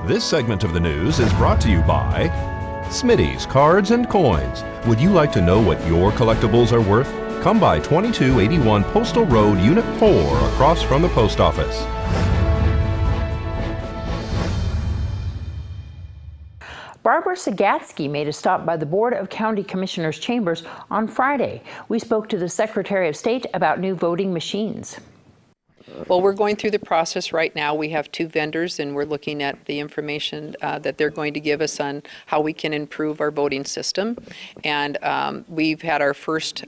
This segment of the news is brought to you by Smitty's Cards and Coins. Would you like to know what your collectibles are worth? Come by 2281 Postal Road, Unit 4, across from the post office. Barbara Cegavske made a stop by the Board of County Commissioners' Chambers on Friday. We spoke to the Secretary of State about new voting machines. Well, we're going through the process right now. We have 2 vendors, and we're looking at the information that they're going to give us on how we can improve our voting system. And we've had our first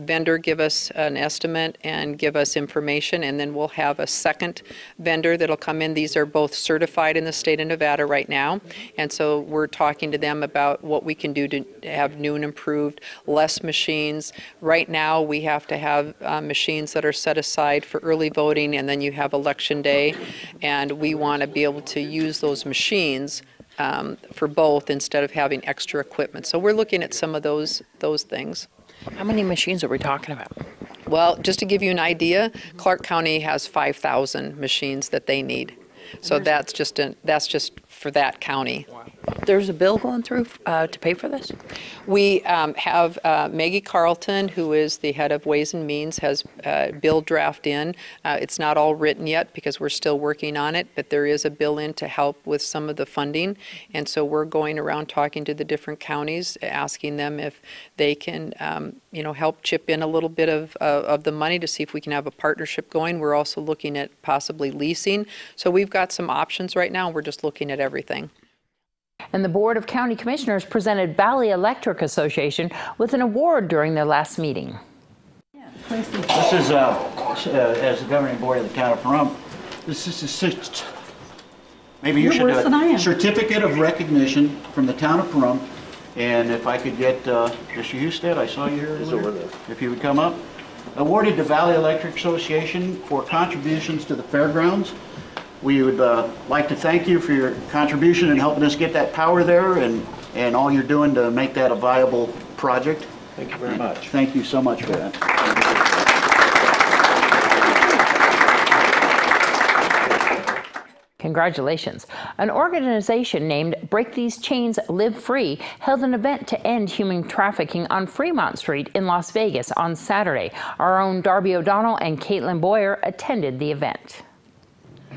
vendor give us an estimate and give us information, and then we'll have a second vendor that'll come in. These are both certified in the state of Nevada right now, and so we're talking to them about what we can do to have new and improved, less machines. Right now we have to have machines that are set aside for early voting, and then you have election day, and we want to be able to use those machines for both instead of having extra equipment. So we're looking at some of those things. How many machines are we talking about? Well, just to give you an idea, Clark County has 5,000 machines that they need. So that's just for that county. There's a bill going through to pay for this? We have Maggie Carlton, who is the head of Ways and Means, has bill draft in. It's not all written yet because we're still working on it, but there is a bill in to help with some of the funding. And so we're going around talking to the different counties, asking them if they can help chip in a little bit of the money to see if we can have a partnership going. We're also looking at possibly leasing. So we've got some options right now. We're just looking at everything. And the Board of County Commissioners presented Valley Electric Association with an award during their last meeting. This is, as the governing board of the town of Pahrump, this is maybe you should do it. Certificate of recognition from the town of Pahrump. And if I could get Mr. Husted, I saw you here earlier. If you would come up. Awarded to Valley Electric Association for contributions to the fairgrounds. We would like to thank you for your contribution in helping us get that power there and all you're doing to make that a viable project. Thank you very much. Thank you so much for that. Congratulations. An organization named Break These Chains, Live Free held an event to end human trafficking on Freemont Street in Las Vegas on Saturday. Our own Darby O'Donnell and Caitlin Boyer attended the event.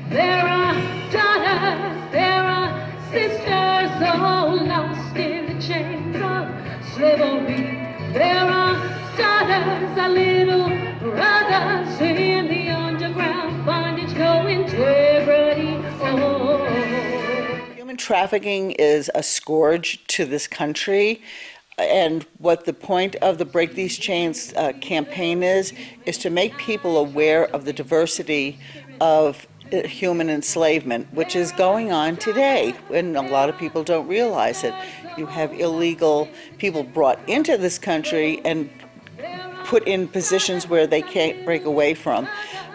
There are daughters, there are sisters, all lost in the chains of slavery. There are daughters, our little brothers in the underground bondage, no integrity. Oh. Human trafficking is a scourge to this country. And what the point of the Break These Chains campaign is to make people aware of the diversity of human enslavement, which is going on today, and a lot of people don't realize it. You have illegal people brought into this country and put in positions where they can't break away from.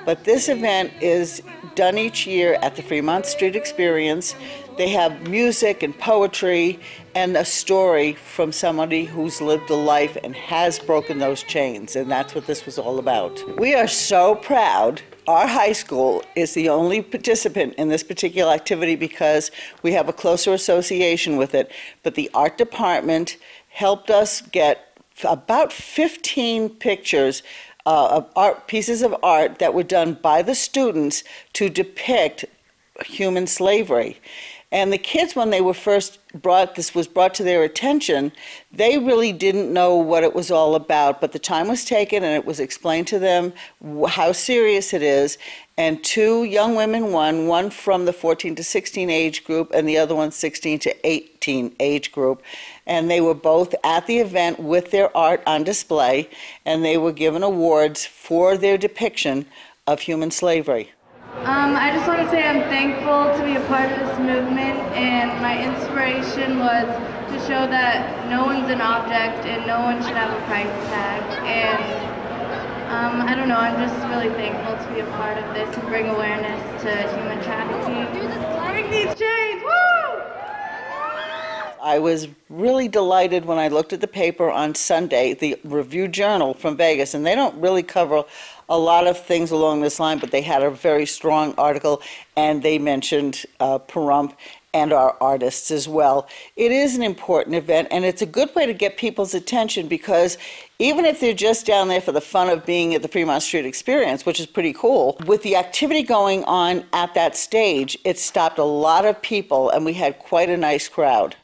But this event is done each year at the Freemont Street Experience. They have music and poetry and a story from somebody who's lived a life and has broken those chains, and that's what this was all about. We are so proud. Our high school is the only participant in this particular activity because we have a closer association with it, but the art department helped us get about 15 pictures of art, pieces of art that were done by the students to depict human slavery. And the kids, when they were first this was brought to their attention, they really didn't know what it was all about, but the time was taken and it was explained to them how serious it is. And 2 young women won, one from the 14 to 16 age group and the other one 16 to 18 age group. And they were both at the event with their art on display, and they were given awards for their depiction of human slavery. I just want to say I'm thankful to be a part of this movement, and my inspiration was to show that no one's an object and no one should have a price tag. And I don't know, I'm just really thankful to be a part of this and bring awareness to human trafficking. Break these chains, woo! I was really delighted when I looked at the paper on Sunday, the Review Journal from Vegas, and they don't really cover a lot of things along this line, but they had a very strong article, and they mentioned Pahrump and our artists as well. It is an important event, and it's a good way to get people's attention, because even if they're just down there for the fun of being at the Freemont Street experience, which is pretty cool, with the activity going on at that stage, it stopped a lot of people, and we had quite a nice crowd.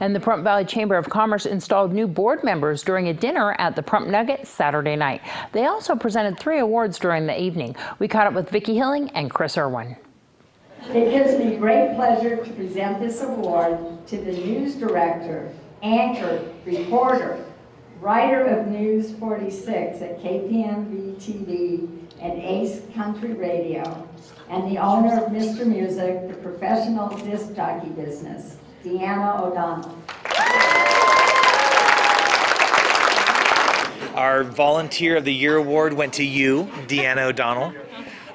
And the Pahrump Valley Chamber of Commerce installed new board members during a dinner at the Pahrump Nugget Saturday night. They also presented 3 awards during the evening. We caught up with Vicki Hilling and Chris Irwin. It gives me great pleasure to present this award to the news director, anchor, reporter, writer of News 46 at KPNV-TV and Ace Country Radio, and the owner of Mr. Music, the professional disc jockey business, Deanna O'Donnell. Our Volunteer of the Year award went to you, Deanna O'Donnell.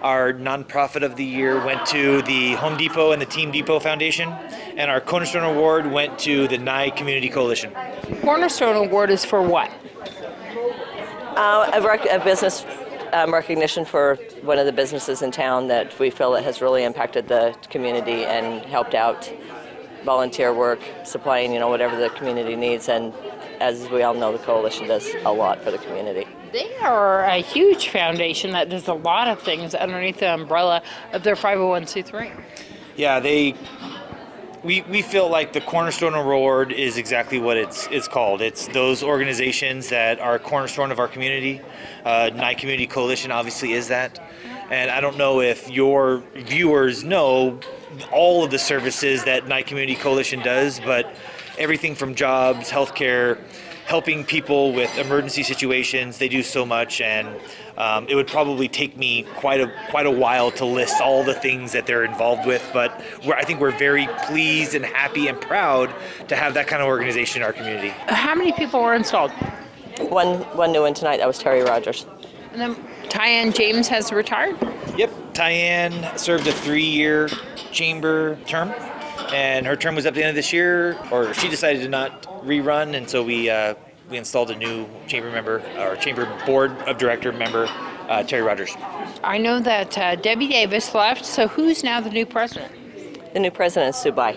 Our Nonprofit of the Year went to the Home Depot and the Team Depot Foundation. And our Cornerstone Award went to the Nye Community Coalition. Cornerstone Award is for what? A business recognition for one of the businesses in town that we feel that has really impacted the community and helped out volunteer work, supplying, whatever the community needs. And as we all know, the coalition does a lot for the community. They are a huge foundation that does a lot of things underneath the umbrella of their 501c3. Yeah, we feel like the Cornerstone Award is exactly what it's called. It's those organizations that are a cornerstone of our community. Nye Community Coalition obviously is that. And I don't know if your viewers know all of the services that Nye Community Coalition does, but everything from jobs, healthcare, helping people with emergency situations, they do so much, and it would probably take me quite a while to list all the things that they're involved with, but I think we're very pleased and happy and proud to have that kind of organization in our community. How many people were installed? One new one tonight, that was Terry Rogers. And then Tyann James has retired? Yep, Tyann served a 3-year chamber term, and her term was up at the end of this year, or she decided to not rerun, and so we installed a new chamber member, or chamber board of director member, Terry Rogers. I know that Debbie Davis left, so who's now the new president? The new president is Sue Bai.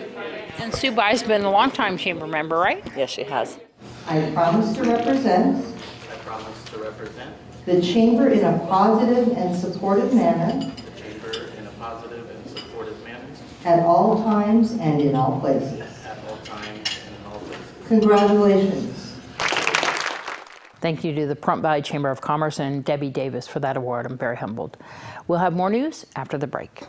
And Sue Bai's been a longtime chamber member, right? Yes, she has. I promise to represent the chamber in a positive and supportive manner at all times and in all places. Congratulations. Thank you to the Pahrump Valley Chamber of Commerce and Debbie Davis for that award. I'm very humbled. We'll have more news after the break.